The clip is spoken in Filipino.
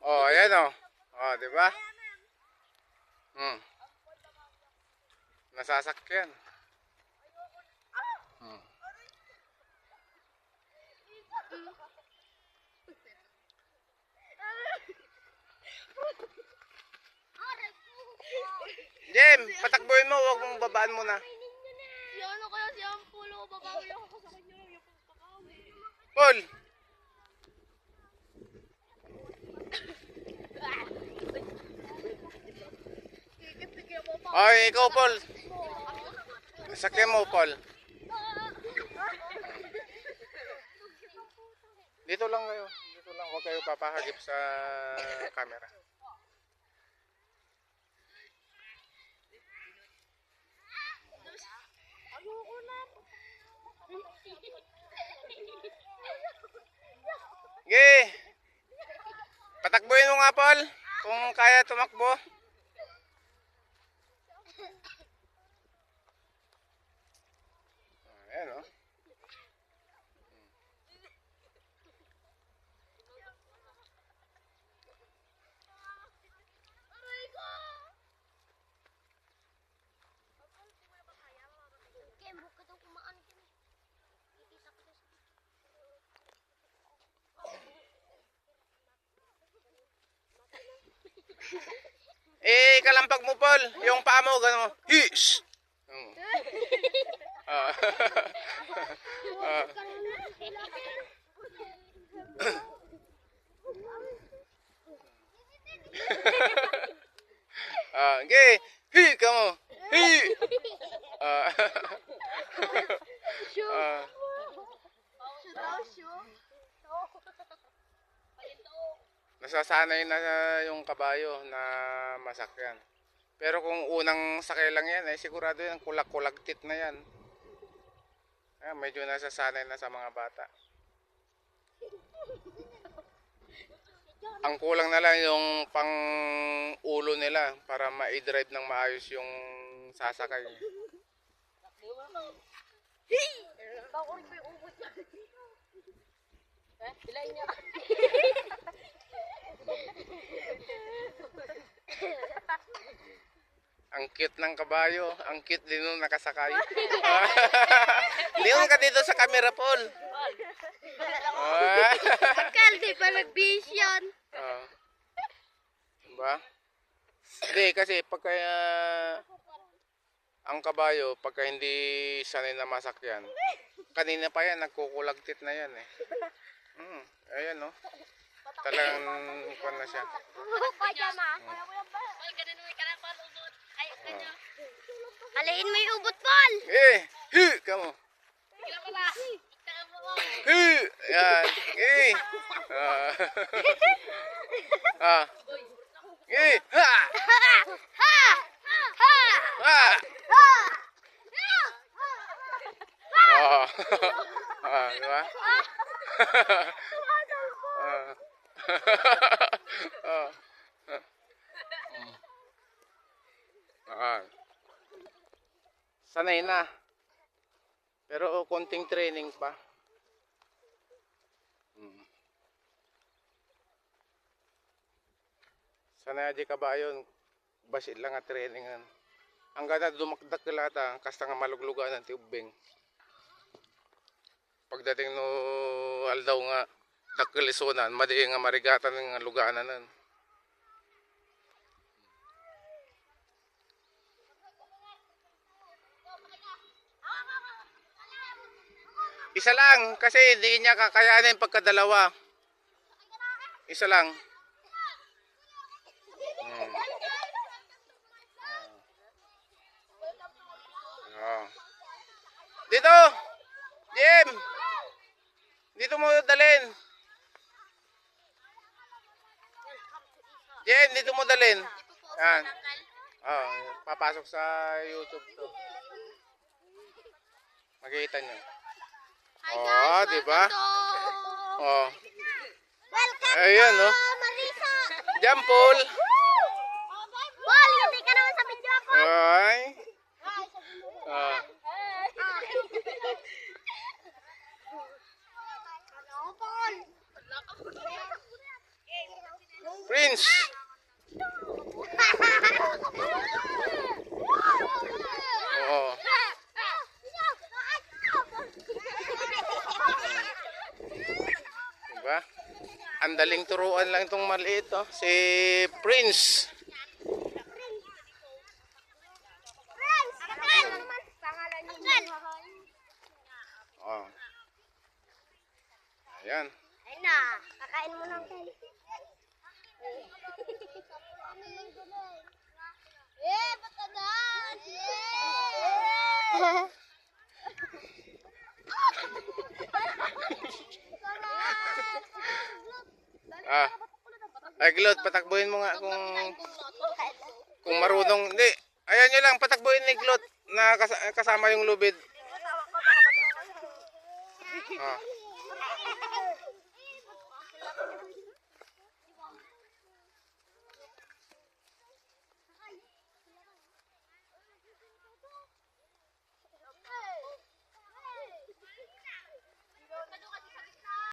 Oh, ayan oh. Oh, di ba? Hmm. Nasasakyan. Hmm. Jem, patakbuhin mo, huwag mong babaan muna. Si ano kaya si Ampulo, babawi ako sa kanya. Yung pagkakawi. Paul! Kikit-kikit mo pa. Oh, ikaw Paul. Sakyan mo Paul. Dito lang kayo. Dito lang, huwag kayo papahagip sa camera. Ayoko na. Sige! Patakbuhin mo nga Paul, kung kaya tumakbo. Ayan oh. Eh, kalampag mo Paul, yung paa mo, gano'n mo. Hish! Ah. Ah. Ah, okay. Hi ka mo. Hi. Ah. Ah. Nasasanay na yung kabayo na masakyan. Pero kung unang sakay lang yan, eh sigurado yan kulag-kulagtit na yan. Ayan, medyo nasasanay na sa mga bata. Ang kulang na lang yung pang ulo nila para ma-drive ng maayos yung sasakay. Bakurin ko yung ubod niya. Bilay niya. Ang cute ng kabayo, ang cute din nung nakasakay. Liyon ka dito sa camera, Paul. Akal, di pa nag-vision. Diba? Hindi, kasi pagka ang kabayo, pagka hindi sanay na masakyan, kanina pa yan, nagkukulagtit na yan eh. Ayan no. Talagang kwan na siya. Pajama. Alain mo yung ubot, Paul. Eh, hi, kamo. Hi, yan. Eh. Ah. Eh, ha. Ha! Ha! Ha. Oh. Ah, di ba? Sanay na. Pero konting training pa. Sanay di kabayon. Basit lang nga trainingan. Ang ganda dumakdak kilata, kasta nga maluglugan ng tubing. Pagdating no aldaw nga dakilisonan, madi nga marigatan ng luganan. Isa lang kasi hindi niya kakayanin pagkadalawa. Isa lang. Dito! Jim! Dito mo dalhin. Jim, dito mo dalhin. Yan. Oh, papasok sa YouTube to. Makikita nyo. Oh, di ba? Oh. Welcome Ayan, no? Marisa. Diyan, Paul. Paul, hindi ka naman sa video ako. Ay. Ah. Paul. Free. Prince. Oo. Diba? Ang daling turuan lang itong maliit, oh. Si Prince. Oh. Ayan. Ayun na, kakain mo ng kain. Patadan! Ah. Ay, Glot, patakbuhin mo nga kung marunong. Hindi. Ayan nyo lang, patakbuhin ni Glot na kasama yung lubid. Ah.